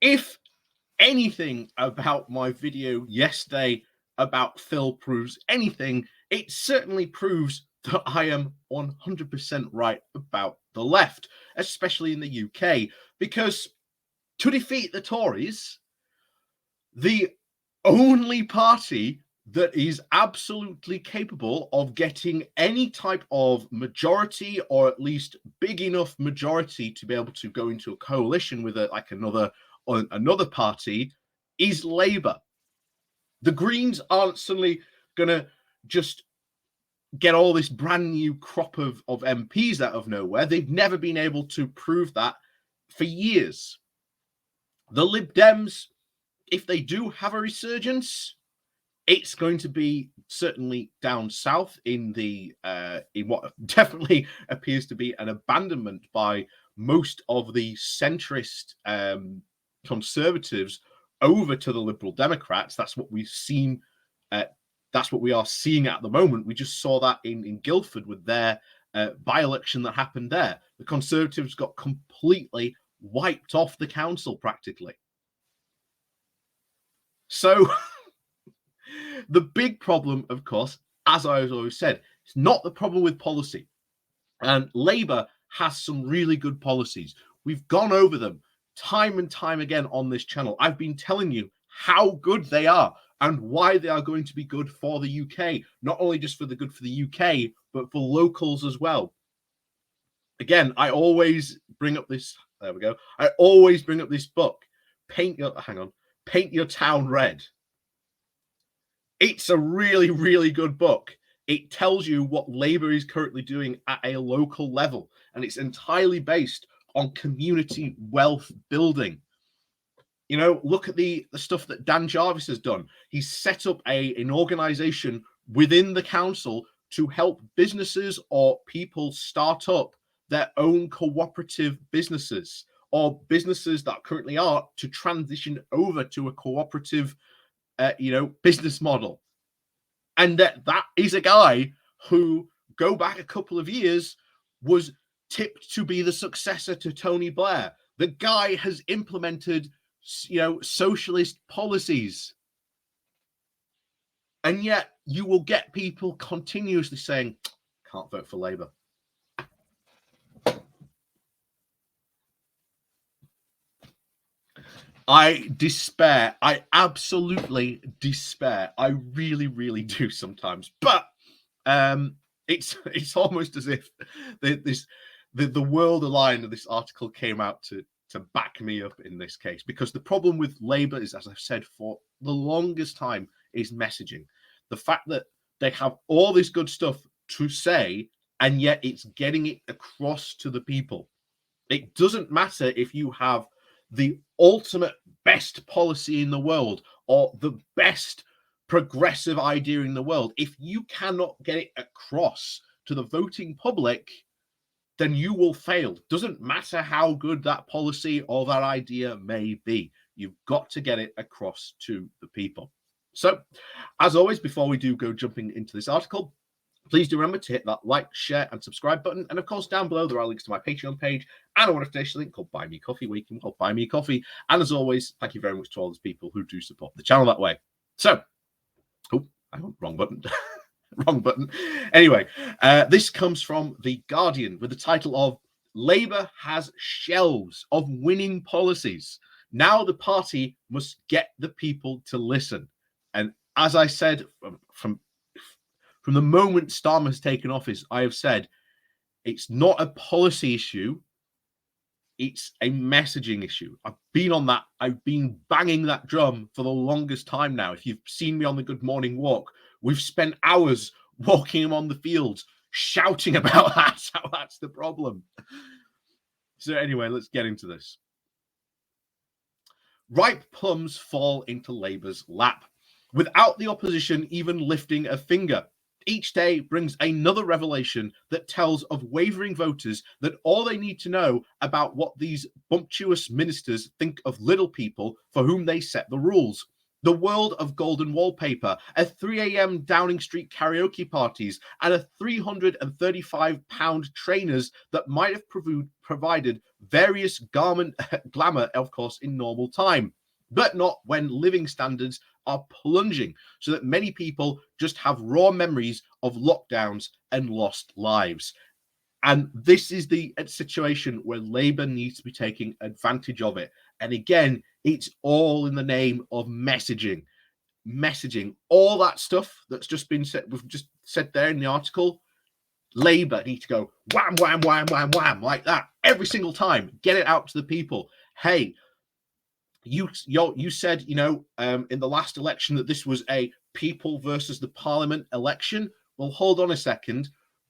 if anything about my video yesterday about Phil proves anything, it certainly proves that I am 100% right about the left, especially in the UK, because to defeat the Tories, the only party that is absolutely capable of getting any type of majority, or at least big enough majority to be able to go into a coalition with another party, is Labour. The Greens aren't suddenly going to just get all this brand new crop of MPs out of nowhere. They've never been able to prove that for years. The Lib Dems, if they do have a resurgence, it's going to be certainly down south in what definitely appears to be an abandonment by most of the centrist conservatives over to the Liberal Democrats. That's what we've seen. That's what we are seeing at the moment. We just saw that in Guildford with their by-election that happened there. The Conservatives got completely wiped off the council practically. So the big problem, of course, as I always said, it's not the problem with policy. And Labour has some really good policies. We've gone over them time and time again on this channel. I've been telling you how good they are and why they are going to be good for the UK, not only just for the UK, but for locals as well. Again, I always bring up this, there we go. I always bring up this book, Paint Your Town Red. It's a really, really good book. It tells you what Labour is currently doing at a local level, and it's entirely based on community wealth building. You know, look at the stuff that Dan Jarvis has done. He's set up an organisation within the council to help businesses or people start up their own cooperative businesses, or businesses that currently are to transition over to a cooperative business model. And that is a guy who, go back a couple of years, was tipped to be the successor to Tony Blair. The guy has implemented, socialist policies. And yet you will get people continuously saying, can't vote for Labour. I despair. I absolutely despair. I really, really do sometimes. But it's almost as if the world aligned and this article came out to back me up in this case. Because the problem with Labour is, as I've said for the longest time, is messaging. The fact that they have all this good stuff to say, and yet it's getting it across to the people. It doesn't matter if you have the ultimate best policy in the world or the best progressive idea in the world. If you cannot get it across to the voting public, then you will fail. Doesn't matter how good that policy or that idea may be. You've got to get it across to the people. So, as always, before we do go jumping into this article, please do remember to hit that like, share, and subscribe button. And of course, down below, there are links to my Patreon page and a notification link called Buy Me Coffee, where you can help buy me coffee. And as always, thank you very much to all those people who do support the channel that way. So, wrong button. Wrong button. Anyway, this comes from The Guardian with the title of Labour has shelves of winning policies. Now the party must get the people to listen. And as I said, from the moment Starmer has taken office, I have said it's not a policy issue. It's a messaging issue. I've been on that. I've been banging that drum for the longest time now. If you've seen me on the Good Morning Walk, we've spent hours walking him on the fields, shouting about that. How that's the problem. So anyway, let's get into this. Ripe plums fall into Labour's lap, without the opposition even lifting a finger. Each day brings another revelation that tells of wavering voters that all they need to know about what these bumptious ministers think of little people for whom they set the rules. The world of golden wallpaper, a 3 a.m. Downing Street karaoke parties, and a £335 trainers that might have provided various glamour, of course, in normal time, but not when living standards are plunging, so that many people just have raw memories of lockdowns and lost lives. And this is the situation where Labour needs to be taking advantage of it. And again, it's all in the name of messaging. Messaging, all that stuff that's just been said, we've just said there in the article. Labour need to go wham, wham, wham, wham, wham, like that every single time. Get it out to the people. Hey, you said, in the last election that this was a people versus the parliament election. Well, hold on a second.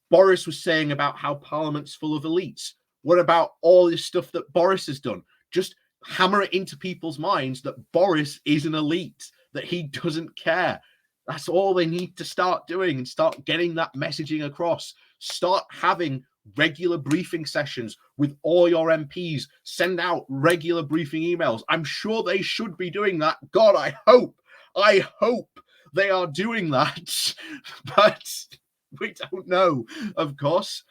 Boris was saying about how Parliament's full of elites. What about all this stuff that Boris has done? Just hammer it into people's minds that Boris is an elite, that he doesn't care. That's all they need to start doing, and start getting that messaging across. Start having regular briefing sessions with all your MPs. Send out regular briefing emails. I'm sure they should be doing that. God, I hope they are doing that. But we don't know, of course.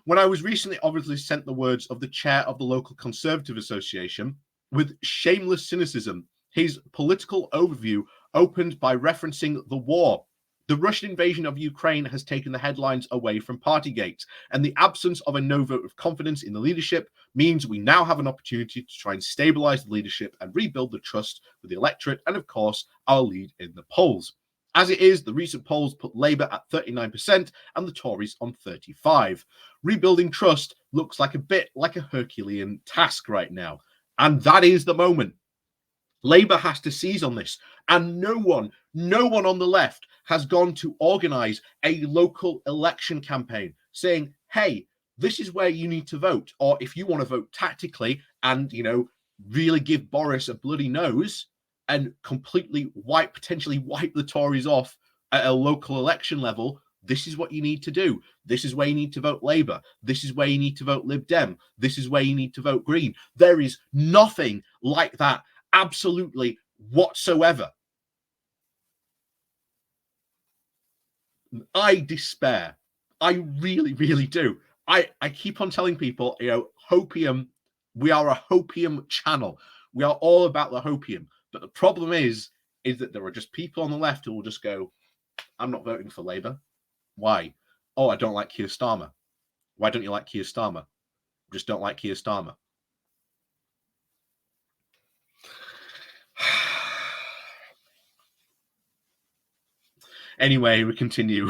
When I was recently obviously sent the words of the chair of the local Conservative Association, with shameless cynicism, his political overview opened by referencing the war. The Russian invasion of Ukraine has taken the headlines away from Partygate, and the absence of a no vote of confidence in the leadership means we now have an opportunity to try and stabilize the leadership and rebuild the trust with the electorate and, of course, our lead in the polls. As it is, the recent polls put Labour at 39% and the Tories on 35%. Rebuilding trust looks like a bit like a Herculean task right now. And that is the moment. Labour has to seize on this. And no one on the left has gone to organise a local election campaign saying, hey, this is where you need to vote. Or if you want to vote tactically and, really give Boris a bloody nose and completely potentially wipe the Tories off at a local election level, this is what you need to do. This is where you need to vote Labour. This is where you need to vote Lib Dem. This is where you need to vote Green. There is nothing like that, absolutely whatsoever. I despair. I really, really do. I keep on telling people, hopium, we are a hopium channel. We are all about the hopium. But the problem is that there are just people on the left who will just go, I'm not voting for Labour. Why? Oh, I don't like Keir Starmer. Why don't you like Keir Starmer? Just don't like Keir Starmer. Anyway, we continue.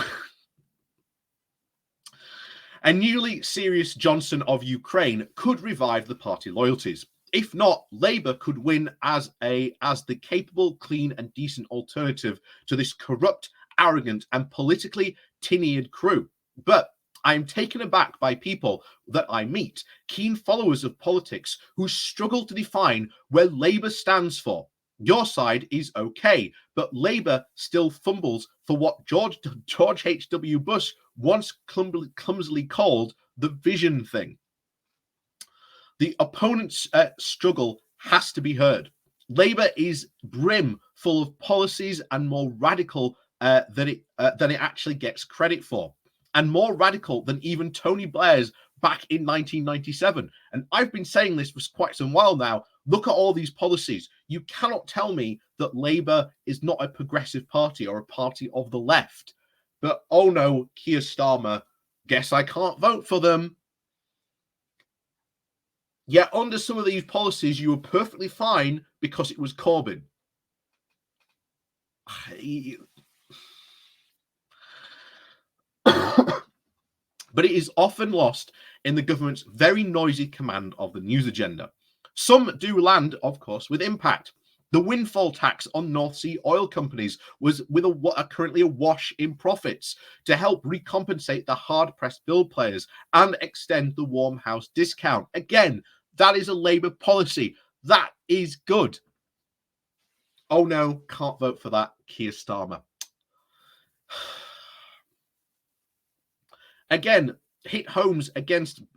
A newly serious Johnson of Ukraine could revive the party loyalties. If not, Labour could win as the capable, clean and decent alternative to this corrupt, arrogant and politically tin-eared crew. But I am taken aback by people that I meet, keen followers of politics, who struggle to define where Labour stands for. Your side is okay, but Labour still fumbles for what George H.W. Bush once clumsily called the vision thing. The opponent's struggle has to be heard. Labour is brim full of policies and more radical than it actually gets credit for, and more radical than even Tony Blair's back in 1997. And I've been saying this for quite some while now. Look at all these policies. You cannot tell me that Labour is not a progressive party or a party of the left. But, oh no, Keir Starmer, guess I can't vote for them. Yet under some of these policies, you were perfectly fine because it was Corbyn. But it is often lost in the government's very noisy command of the news agenda. Some do land, of course, with impact. The windfall tax on North Sea oil companies was currently awash in profits to help recompensate the hard-pressed bill players and extend the Warm House discount. Again, that is a Labour policy. That is good. Oh no, can't vote for that, Keir Starmer. Again, hit homes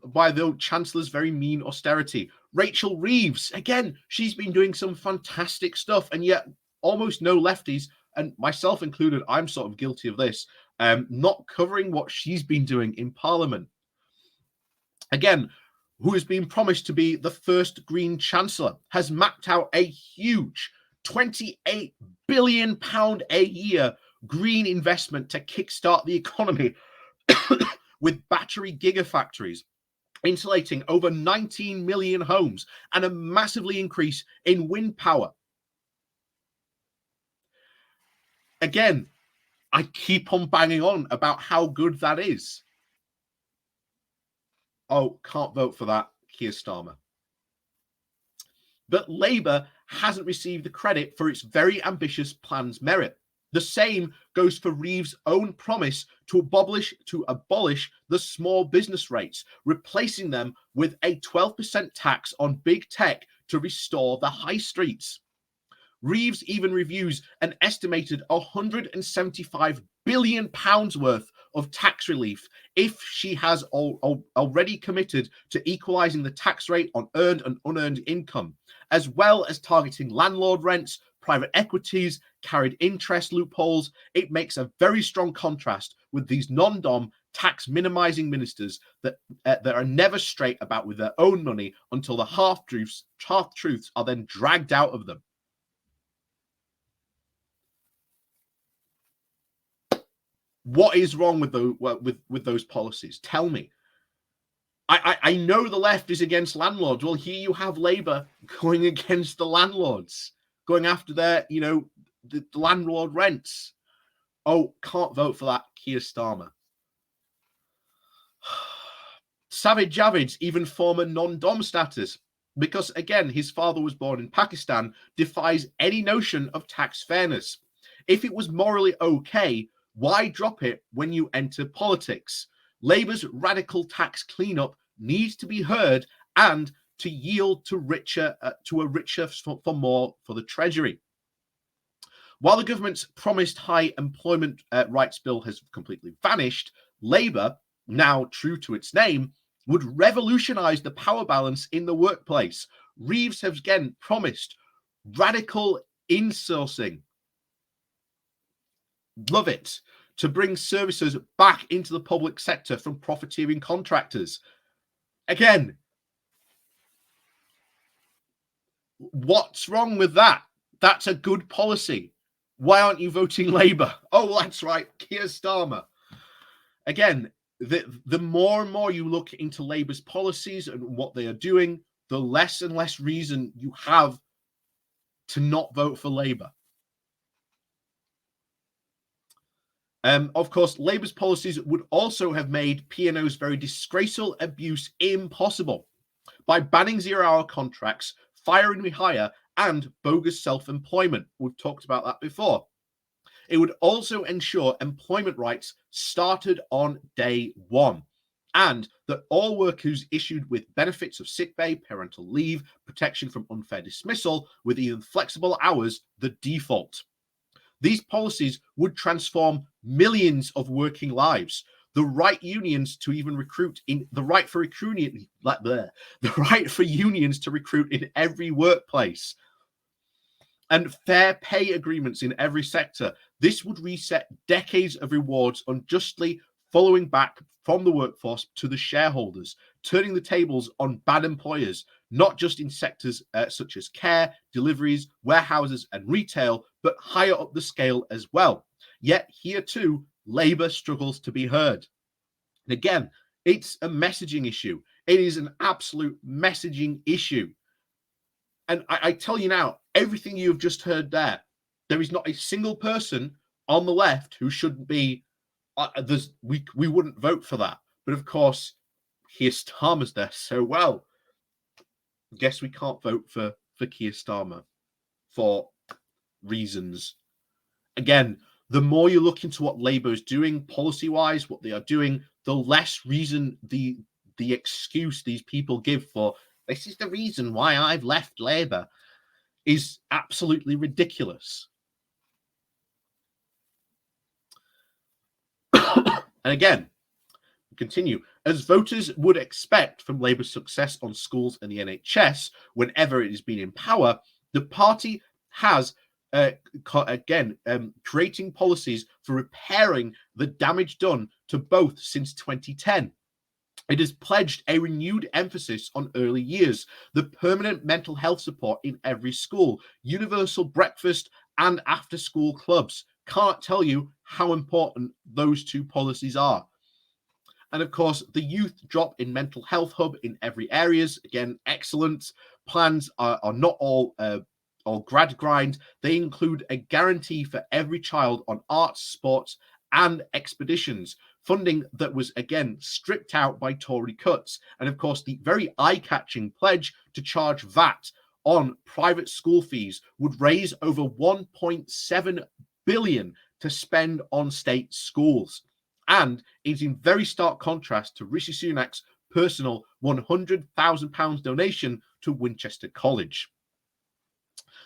by the Chancellor's very mean austerity. Rachel Reeves, again, she's been doing some fantastic stuff, and yet almost no lefties, and myself included, I'm sort of guilty of this, not covering what she's been doing in Parliament. again, who has been promised to be the first Green Chancellor, has mapped out a huge £28 billion a year green investment to kickstart the economy with battery gigafactories, insulating over 19 million homes, and a massively increase in wind power. Again, I keep on banging on about how good that is. Oh, can't vote for that, Keir Starmer. But Labour hasn't received the credit for its very ambitious plan's merit. The same goes for Reeves' own promise to abolish the small business rates, replacing them with a 12% tax on big tech to restore the high streets. Reeves even reviews an estimated £175 billion worth of tax relief if she has already committed to equalising the tax rate on earned and unearned income, as well as targeting landlord rents, private equities, carried interest loopholes. It makes a very strong contrast with these non-dom tax minimizing ministers that are never straight about with their own money until the half-truths are then dragged out of them. What is wrong with those policies? Tell me. I know the left is against landlords. Well, here you have Labour going against the landlords, going after their, the landlord rents. Oh, can't vote for that, Keir Starmer. Sajid Javid's even former non-dom status, because again, his father was born in Pakistan, defies any notion of tax fairness. If it was morally okay, why drop it when you enter politics? Labour's radical tax cleanup needs to be heard and to yield to a richer for more for the Treasury. While the government's promised high employment rights bill has completely vanished, Labour, now true to its name, would revolutionise the power balance in the workplace. Reeves has again promised radical insourcing. Love it. To bring services back into the public sector from profiteering contractors. Again, what's wrong with that? That's a good policy. Why aren't you voting Labour? Oh, that's right, Keir Starmer. Again, the more and more you look into Labour's policies and what they are doing, the less and less reason you have to not vote for Labour. Of course, Labour's policies would also have made P&O's very disgraceful abuse impossible by banning zero-hour contracts, firing rehire, and bogus self-employment. We've talked about that before. It would also ensure employment rights started on day one, and that all workers issued with benefits of sick pay, parental leave, protection from unfair dismissal, with even flexible hours, the default. These policies would transform millions of working lives. The right unions to even recruit in the right for recruiting, the right for unions to recruit in every workplace, and fair pay agreements in every sector. This would reset decades of rewards unjustly following back from the workforce to the shareholders, turning the tables on bad employers, not just in sectors such as care, deliveries, warehouses, and retail, but higher up the scale as well. Yet here too, Labour struggles to be heard. And again, it's a messaging issue. It is an absolute messaging issue. And I tell you now, everything you've just heard there is not a single person on the left who shouldn't be. We wouldn't vote for that. But of course, Keir Starmer's there so well. Guess we can't vote for Keir Starmer for reasons. Again, the more you look into what Labour is doing policy-wise, what they are doing, the less reason the excuse these people give for this is the reason why I've left Labour is absolutely ridiculous. And again, continue. As voters would expect from Labour's success on schools and the NHS, whenever it has been in power, the party has, creating policies for repairing the damage done to both since 2010. It has pledged a renewed emphasis on early years, the permanent mental health support in every school, universal breakfast, and after school clubs. Can't tell you how important those two policies are. And of course, the youth drop in mental health hub in every areas. Again, excellent. Plans are not all grad grind. They include a guarantee for every child on arts, sports, and expeditions. Funding that was again stripped out by Tory cuts. And of course, the very eye-catching pledge to charge VAT on private school fees would raise over 1.7 billion to spend on state schools, and is in very stark contrast to Rishi Sunak's personal £100,000 donation to Winchester College.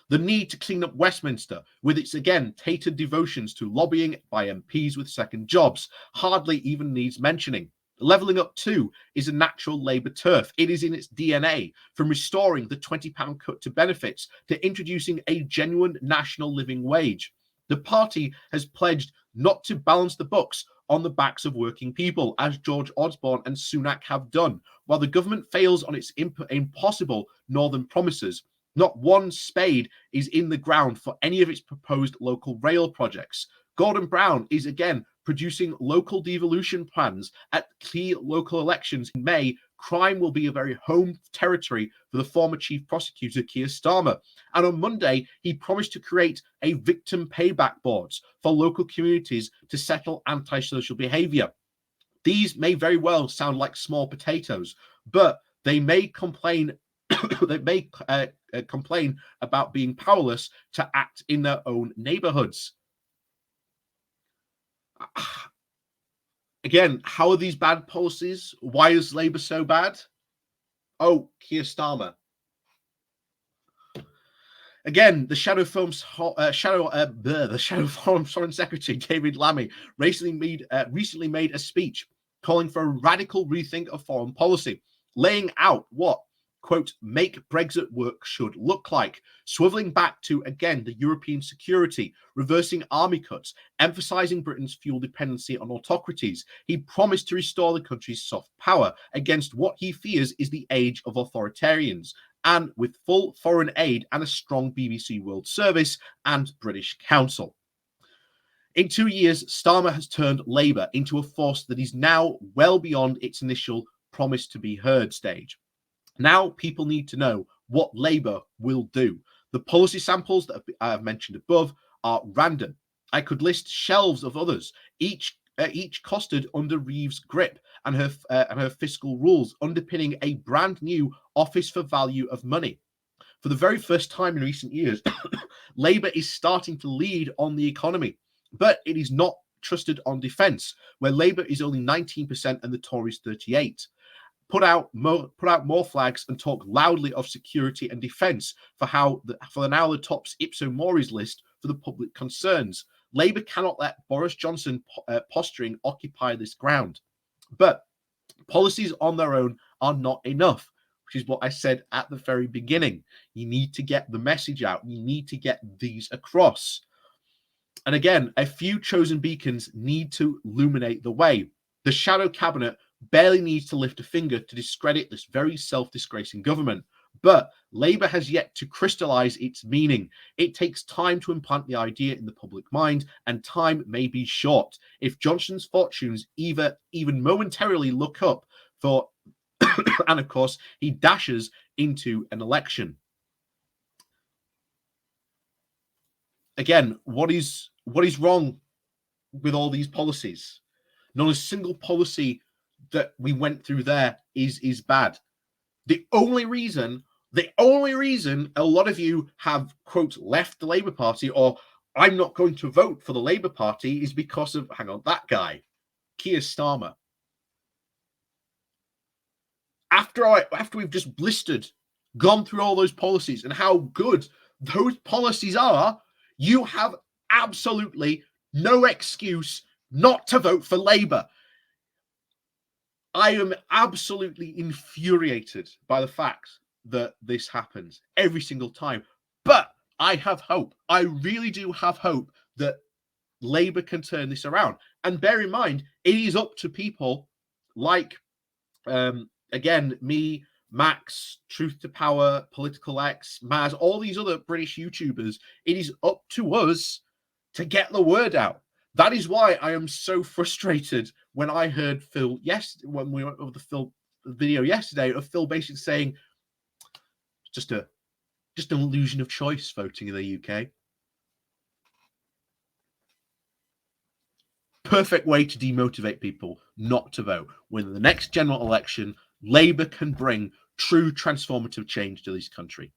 The need to clean up Westminster, with its again tainted devotions to lobbying by MPs with second jobs, hardly even needs mentioning. Levelling Up too is a natural Labour turf. It is in its DNA, from restoring the £20 cut to benefits to introducing a genuine national living wage. The party has pledged not to balance the books on the backs of working people, as George Osborne and Sunak have done, while the government fails on its impossible northern promises. Not one spade is in the ground for any of its proposed local rail projects. Gordon Brown is again producing local devolution plans at key local elections in May. Crime will be a very home territory for the former chief prosecutor, Keir Starmer. And on Monday, he promised to create a victim payback boards for local communities to settle antisocial behaviour. These may very well sound like small potatoes, but they may complain complain about being powerless to act in their own neighborhoods. Again, how are these bad policies? Why is Labour so bad? Oh, Keir Starmer. Again, the Shadow Foreign Secretary David Lammy recently made a speech calling for a radical rethink of foreign policy, laying out what, quote, make Brexit work should look like, swiveling back to, again, the European security, reversing army cuts, emphasizing Britain's fuel dependency on autocracies. He promised to restore the country's soft power against what he fears is the age of authoritarians, and with full foreign aid and a strong BBC World Service and British Council. In 2 years, Starmer has turned Labour into a force that is now well beyond its initial promise to be heard stage. Now people need to know what Labour will do. The policy samples that I have mentioned above are random. I could list shelves of others, each costed under Reeve's grip and her fiscal rules, underpinning a brand new office for value of money. For the very first time in recent years, Labour is starting to lead on the economy, but it is not trusted on defence, where Labour is only 19% and the Tories 38%. Put out more flags and talk loudly of security and defence for now the tops ipso mores list for the public concerns. Labour cannot let Boris Johnson posturing occupy this ground. But policies on their own are not enough, which is what I said at the very beginning. You need to get the message out. You need to get these across. And again, a few chosen beacons need to illuminate the way. The shadow cabinet barely needs to lift a finger to discredit this very self-disgracing government. But Labour has yet to crystallise its meaning. It takes time to implant the idea in the public mind, and time may be short. If Johnson's fortunes even momentarily look up for, and of course, he dashes into an election. Again, what is wrong with all these policies? Not a single policy that we went through there is bad. The only reason a lot of you have, quote, left the Labour Party, or I'm not going to vote for the Labour Party, is because of, that guy, Keir Starmer. After we've just gone through all those policies and how good those policies are, you have absolutely no excuse not to vote for Labour. I am absolutely infuriated by the fact that this happens every single time. But I have hope. I really do have hope that Labour can turn this around. And bear in mind, it is up to people like Again, me, Max, Truth to Power, Political X, Maz, all these other British YouTubers, it is up to us to get the word out. That is why I am so frustrated when I heard Phil, when we went over the Phil video yesterday, of Phil basically saying, just an illusion of choice voting in the UK. Perfect way to demotivate people not to vote. When in the next general election, Labour can bring true transformative change to this country.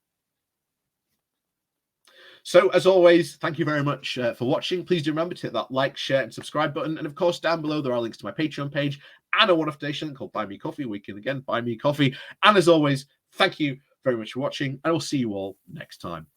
So, as always, thank you very much for watching. Please do remember to hit that like, share, and subscribe button. And of course, down below, there are links to my Patreon page and a one-off donation called Buy Me Coffee, where you can again buy me coffee. And as always, thank you very much for watching, and I'll see you all next time.